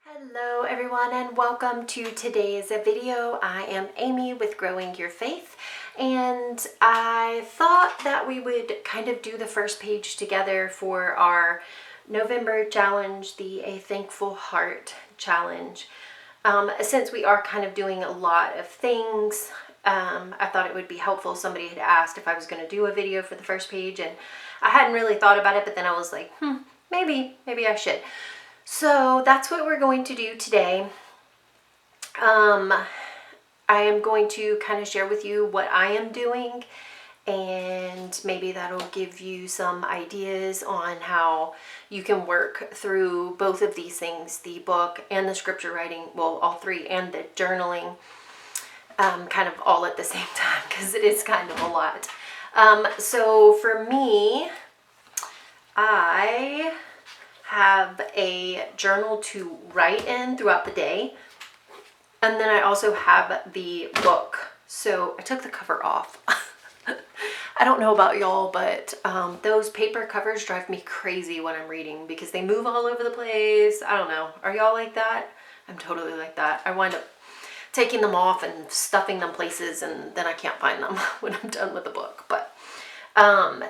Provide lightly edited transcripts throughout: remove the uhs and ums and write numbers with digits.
Hello everyone and welcome to today's video. I am Amy with Growing Your Faith, and I thought that we would kind of do the first page together for our November challenge, the A Thankful Heart challenge. Since we are kind of doing a lot of things, I thought it would be helpful. Somebody had asked if I was going to do a video for the first page, and I hadn't really thought about it, but then I was like, maybe I should. So that's what we're going to do today. I am going to kind of share with you what I am doing, and maybe that'll give you some ideas on how you can work through both of these things, the book and the scripture writing, well, all three, and the journaling, kind of all at the same time, because it is kind of a lot. So for me, I have a journal to write in throughout the day, and then I also have the book. So I took the cover off. I don't know about y'all, but those paper covers drive me crazy when I'm reading because they move all over the place. I don't know. Are y'all like that? I'm totally like that. I wind up taking them off and stuffing them places, and then I can't find them when I'm done with the book. But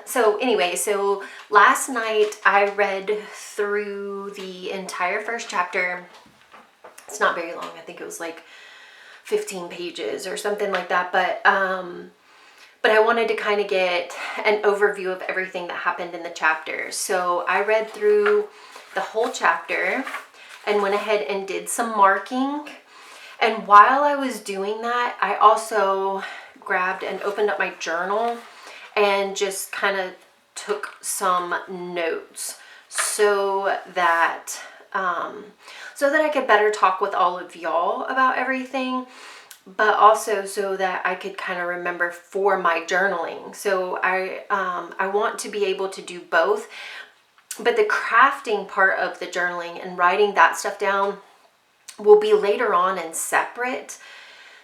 so anyway, so last night I read through the entire first chapter. It's not very long. I think it was like 15 pages or something like that. But I wanted to kind of get an overview of everything that happened in the chapter. So I read through the whole chapter and went ahead and did some marking. And while I was doing that, I also grabbed and opened up my journal and just kind of took some notes so that I could better talk with all of y'all about everything, but also so that I could kind of remember for my journaling. So I want to be able to do both, but the crafting part of the journaling and writing that stuff down will be later on and separate.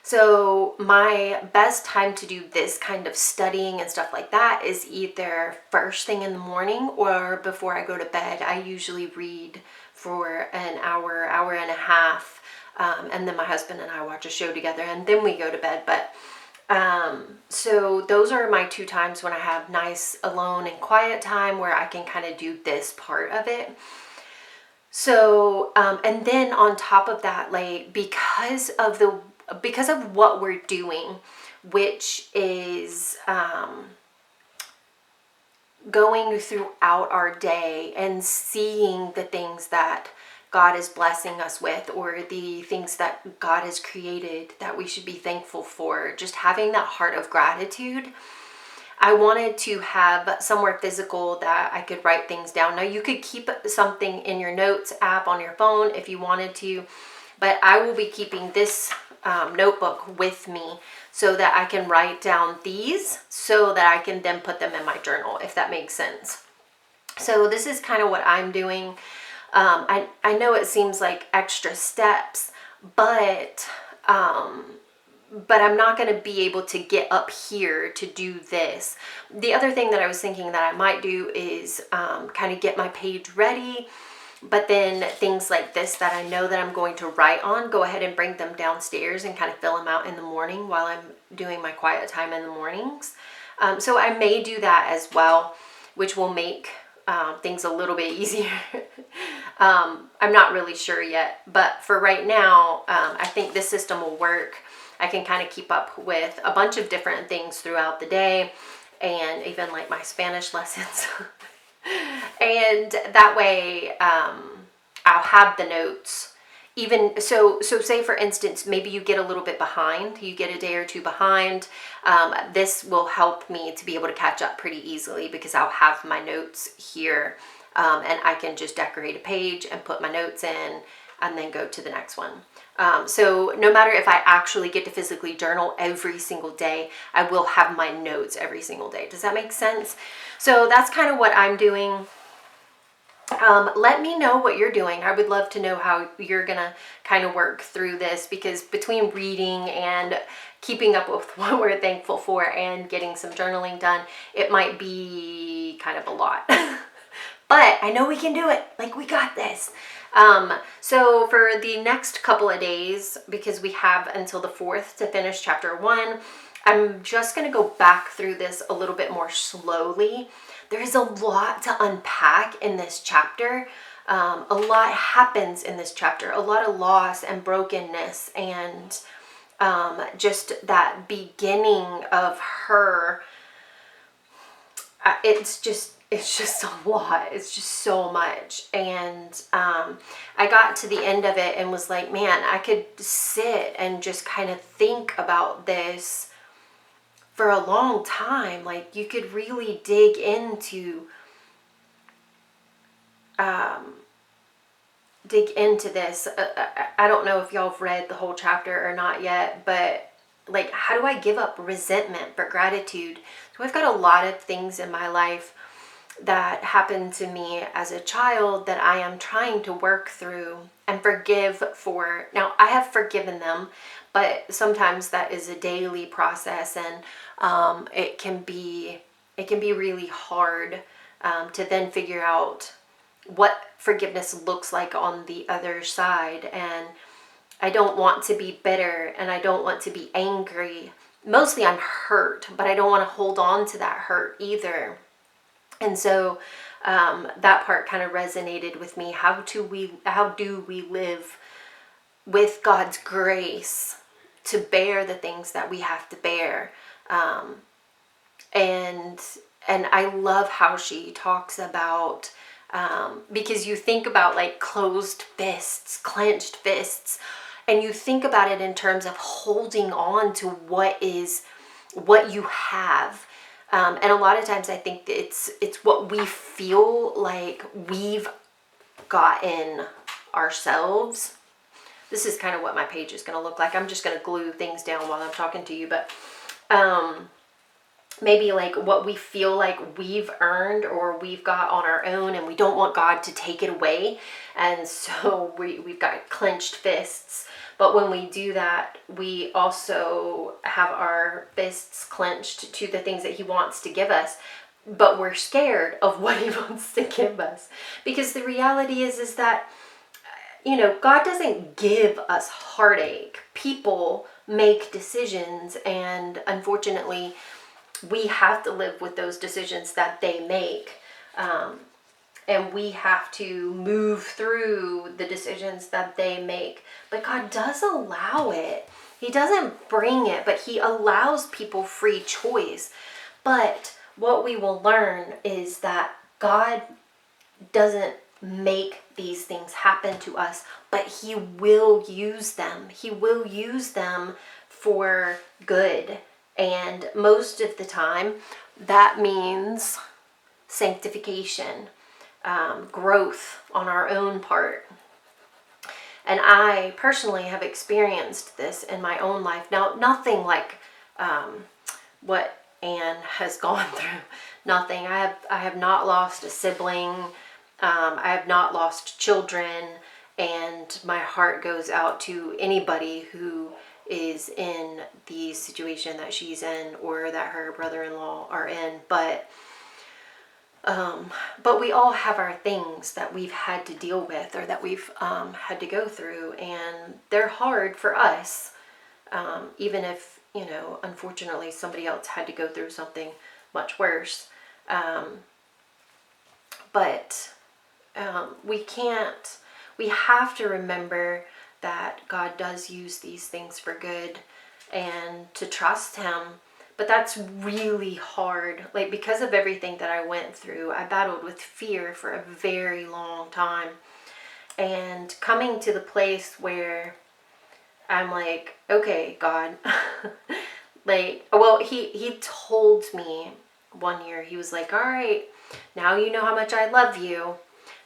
So my best time to do this kind of studying and stuff like that is either first thing in the morning or before I go to bed. I usually read for an hour and a half, and then my husband and I watch a show together, and then we go to bed. But so those are my two times when I have nice alone and quiet time where I can kind of do this part of it. So and then on top of that, like because of what we're doing, which is going throughout our day and seeing the things that God is blessing us with, or the things that God has created that we should be thankful for, just having that heart of gratitude. I wanted to have somewhere physical that I could write things down. Now, you could keep something in your notes app on your phone if you wanted to, but I will be keeping this notebook with me so that I can write down these so that I can then put them in my journal, if that makes sense. So this is kind of what I'm doing. I know it seems like extra steps, but I'm not going to be able to get up here to do this. The other thing that I was thinking that I might do is kind of get my page ready, but then things like this that I know that I'm going to write on, go ahead and bring them downstairs and kind of fill them out in the morning while I'm doing my quiet time in the mornings. So I may do that as well, which will make things a little bit easier. I'm not really sure yet, but for right now, I think this system will work. I can kind of keep up with a bunch of different things throughout the day, and even like my Spanish lessons. And that way I'll have the notes. Even so say for instance, maybe you get a little bit behind, you get a day or two behind. This will help me to be able to catch up pretty easily because I'll have my notes here, and I can just decorate a page and put my notes in and then go to the next one. So no matter if I actually get to physically journal every single day, I will have my notes every single day. Does that make sense? So that's kind of what I'm doing. Let me know what you're doing. I would love to know how you're gonna kind of work through this, because between reading and keeping up with what we're thankful for and getting some journaling done, it might be kind of a lot. But I know we can do it. Like, we got this. So for the next couple of days, because we have until the 4th to finish chapter 1, I'm just going to go back through this a little bit more slowly. There's a lot to unpack in this chapter. A lot happens in this chapter. A lot of loss and brokenness, and just that beginning of her. It's just a lot. It's just so much. And I got to the end of it and was like, man, I could sit and just kind of think about this for a long time. Like, you could really dig into this. I don't know if y'all have read the whole chapter or not yet, but like, how do I give up resentment for gratitude? So I've got a lot of things in my life that happened to me as a child that I am trying to work through and forgive for. Now, I have forgiven them, but sometimes that is a daily process, and it can be really hard to then figure out what forgiveness looks like on the other side. And I don't want to be bitter, and I don't want to be angry. Mostly I'm hurt, but I don't want to hold on to that hurt either. And so that part kind of resonated with me. How do we live with God's grace to bear the things that we have to bear? And I love how she talks about, because you think about like closed fists, clenched fists, and you think about it in terms of holding on to what you have. And a lot of times I think it's what we feel like we've gotten ourselves. This is kind of what my page is going to look like. I'm just going to glue things down while I'm talking to you, but maybe like what we feel like we've earned or we've got on our own, and we don't want God to take it away. And so we've got clenched fists. But when we do that, we also have our fists clenched to the things that He wants to give us. But we're scared of what He wants to give us. Because the reality is that, God doesn't give us heartache. People make decisions, and unfortunately, we have to live with those decisions that they make. And we have to move through the decisions that they make. But God does allow it. He doesn't bring it, but He allows people free choice. But what we will learn is that God doesn't make these things happen to us, but He will use them. He will use them for good. And most of the time, that means sanctification. Growth on our own part. And I personally have experienced this in my own life. Now, nothing like what Anne has gone through. Nothing. I have not lost a sibling. I have not lost children. And my heart goes out to anybody who is in the situation that she's in, or that her brother-in-law are in. But we all have our things that we've had to deal with, or that we've had to go through, and they're hard for us, even if, unfortunately somebody else had to go through something much worse. But we have to remember that God does use these things for good, and to trust Him. But that's really hard. Like, because of everything that I went through, I battled with fear for a very long time. And coming to the place where I'm like, okay, God. He told me one year, He was like, all right, now you know how much I love you.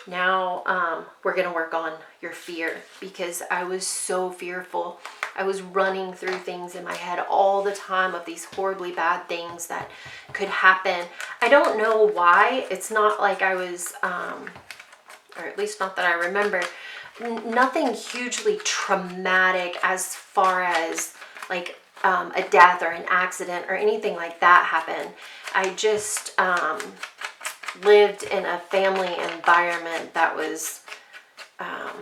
Now we're going to work on your fear, because I was so fearful. I was running through things in my head all the time of these horribly bad things that could happen. I don't know why. It's not like I was or at least not that I remember. Nothing hugely traumatic as far as like a death or an accident or anything like that happened. I just lived in a family environment that was, I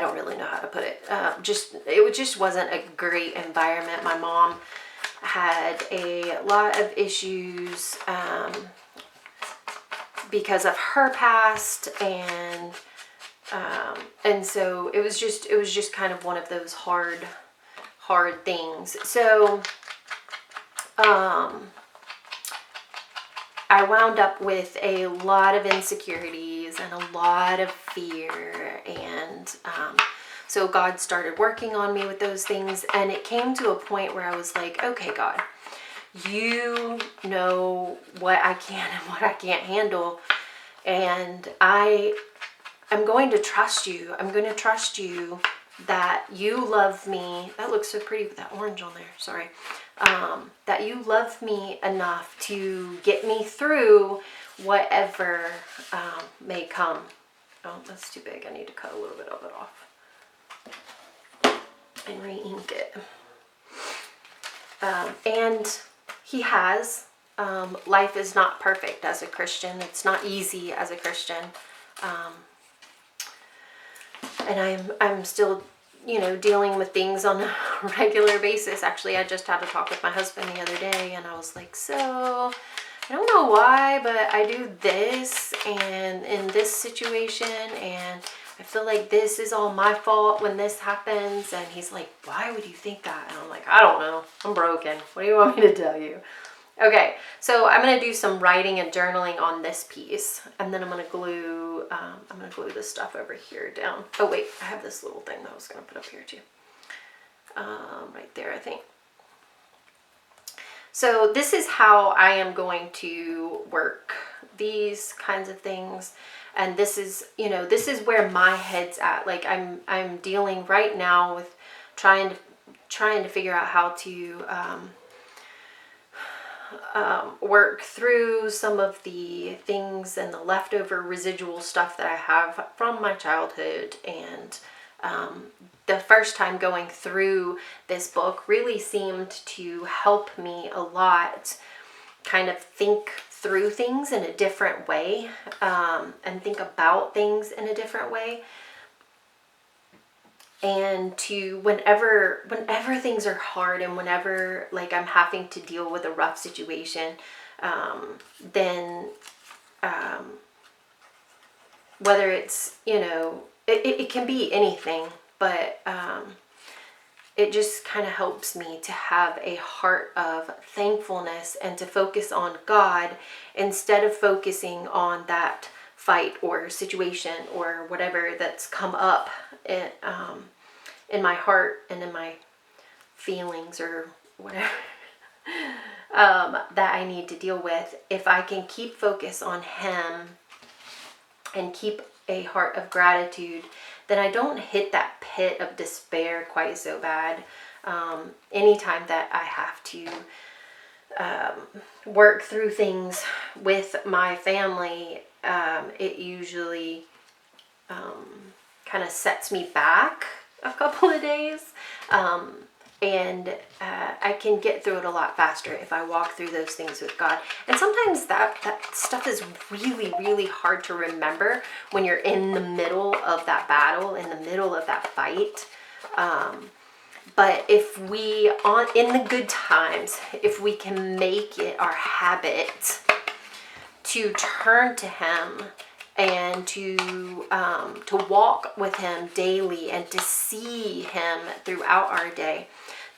don't really know how to put it. It just wasn't a great environment. My mom had a lot of issues because of her past, and so it was just kind of one of those hard things. So I wound up with a lot of insecurities and a lot of fear, and so God started working on me with those things, and it came to a point where I was like, okay, God, you know what I can and what I can't handle, and I'm going to trust you. I'm going to trust you that you love me. That looks so pretty with that orange on there. Sorry. That you love me enough to get me through whatever may come. Oh, that's too big. I need to cut a little bit of it off and re-ink it. And he has. Life is not perfect as a Christian. It's not easy as a Christian. And I'm still, dealing with things on a regular basis. Actually, I just had a talk with my husband the other day, and I was like, so I don't know why, but I do this and in this situation, and I feel like this is all my fault when this happens. And he's like, why would you think that? And I'm like, I don't know. I'm broken. What do you want me to tell you? Okay, so I'm going to do some writing and journaling on this piece, and then I'm going to glue this stuff over here down. Oh wait, I have this little thing that I was going to put up here too. Right there, I think. So this is how I am going to work these kinds of things, and this is where my head's at. Like I'm dealing right now with trying to figure out how to work through some of the things and the leftover residual stuff that I have from my childhood. And the first time going through this book really seemed to help me a lot kind of think through things in a different way, and think about things in a different way. And to whenever things are hard, and whenever like I'm having to deal with a rough situation, then whether it's, it can be anything, but it just kind of helps me to have a heart of thankfulness and to focus on God instead of focusing on that fight or situation or whatever that's come up in my heart and in my feelings or whatever that I need to deal with. If I can keep focus on Him and keep a heart of gratitude, then I don't hit that pit of despair quite so bad. Anytime that I have to work through things with my family, it usually kind of sets me back a couple of days, and I can get through it a lot faster if I walk through those things with God. And sometimes that stuff is really, really hard to remember when you're in the middle of that battle, in the middle of that fight. But if we, in the good times, if we can make it our habit to turn to Him and to walk with Him daily and to see Him throughout our day,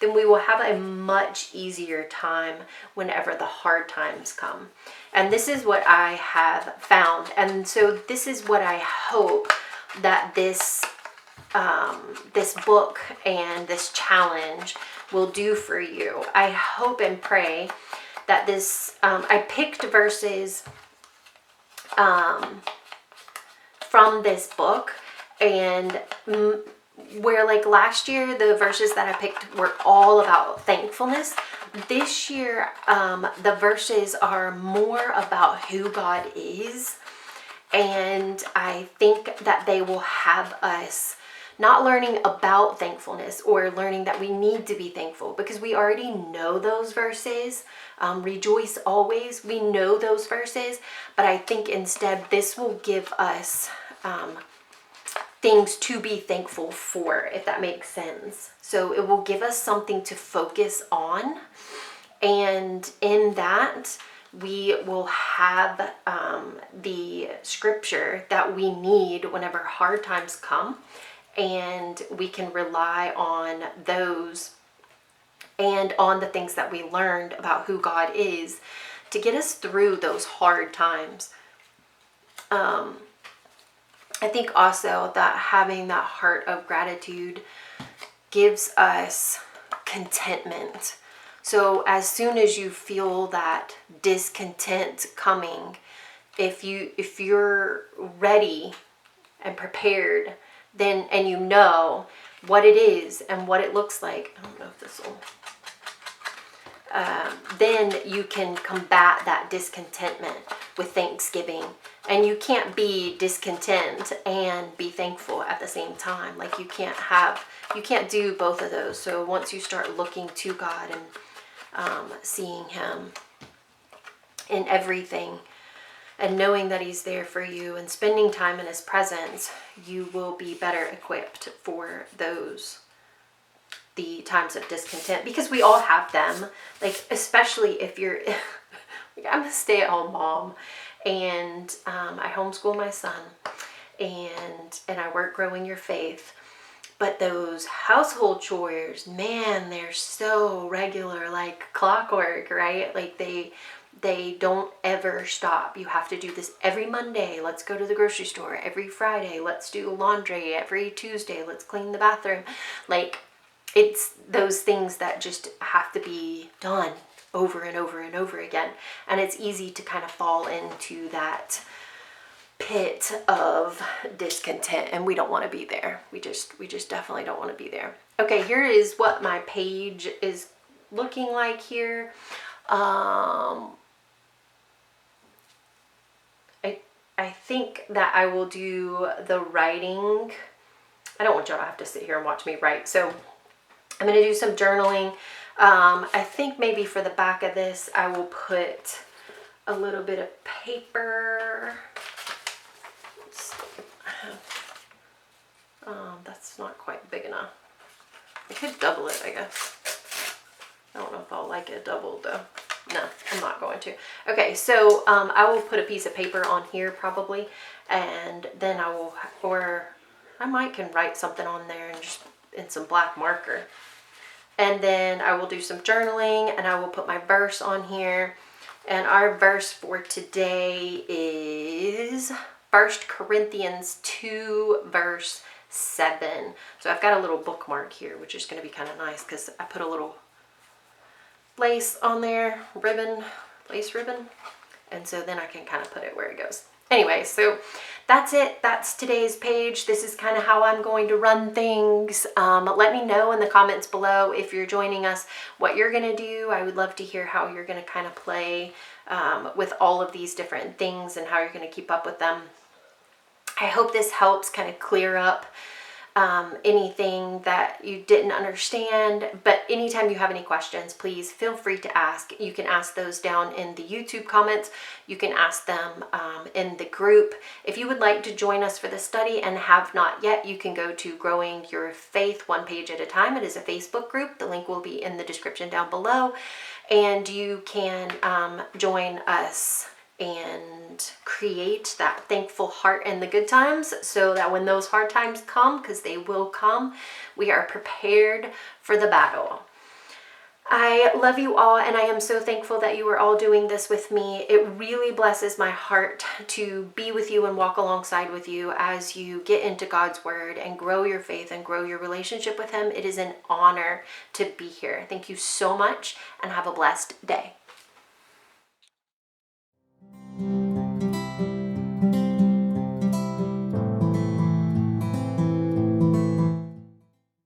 then we will have a much easier time whenever the hard times come. And this is what I have found. And so this is what I hope that this book and this challenge will do for you. I hope and pray that this, I picked verses from this book, and where like last year the verses that I picked were all about thankfulness, this year the verses are more about who God is And I think that they will have us not learning about thankfulness or learning that we need to be thankful, because we already know those verses. Rejoice always. We know those verses, but I think instead this will give us things to be thankful for, if that makes sense. So it will give us something to focus on, and in that we will have the scripture that we need whenever hard times come, and we can rely on those and on the things that we learned about who God is to get us through those hard times. I think also that having that heart of gratitude gives us contentment. So as soon as you feel that discontent coming, if you're ready and prepared, then, and you know what it is and what it looks like, I don't know if this will, then you can combat that discontentment with thanksgiving. And you can't be discontent and be thankful at the same time. Like you can't do both of those. So once you start looking to God and seeing Him in everything and knowing that He's there for you and spending time in His presence, you will be better equipped for the times of discontent, because we all have them. Like, especially if you're, I'm a stay-at-home mom, and I homeschool my son, and I work growing your faith. But those household chores, man, they're so regular, like clockwork, right? Like they don't ever stop. You have to do this every Monday. Let's go to the grocery store. Every Friday, let's do laundry. Every Tuesday, let's clean the bathroom. Like, it's those things that just have to be done over and over and over again. And it's easy to kind of fall into that pit of discontent, and we don't want to be there. We just definitely don't want to be there. Okay, here is what my page is looking like here. I think that I will do the writing. I don't want y'all to have to sit here and watch me write, so I'm going to do some journaling. I think maybe for the back of this, I will put a little bit of paper. That's not quite big enough. I could double it, I guess. I don't know if I'll like it doubled though. No, I'm not going to. Okay, so I will put a piece of paper on here probably, and then I will, or I might can write something on there and just in some black marker. And then I will do some journaling, and I will put my verse on here. And our verse for today is 1 Corinthians 2, verse 7. So I've got a little bookmark here, which is going to be kind of nice because I put a little lace on there, lace ribbon. And so then I can kind of put it where it goes. Anyway, so that's it. That's today's page. This is kind of how I'm going to run things. Let me know in the comments below if you're joining us, what you're going to do. I would love to hear how you're going to kind of play with all of these different things and how you're going to keep up with them. I hope this helps kind of clear up anything that you didn't understand. But anytime you have any questions, please feel free to ask. You can ask those down in the YouTube comments. You can ask them in the group. If you would like to join us for the study and have not yet, you can go to Growing Your Faith One Page at a Time. It is a Facebook group. The link will be in the description down below. And you can join us and create that thankful heart in the good times, so that when those hard times come, because they will come, we are prepared for the battle. I love you all, and I am so thankful that you are all doing this with me. It really blesses my heart to be with you and walk alongside with you as you get into God's Word and grow your faith and grow your relationship with Him. It is an honor to be here. Thank you so much, and have a blessed day.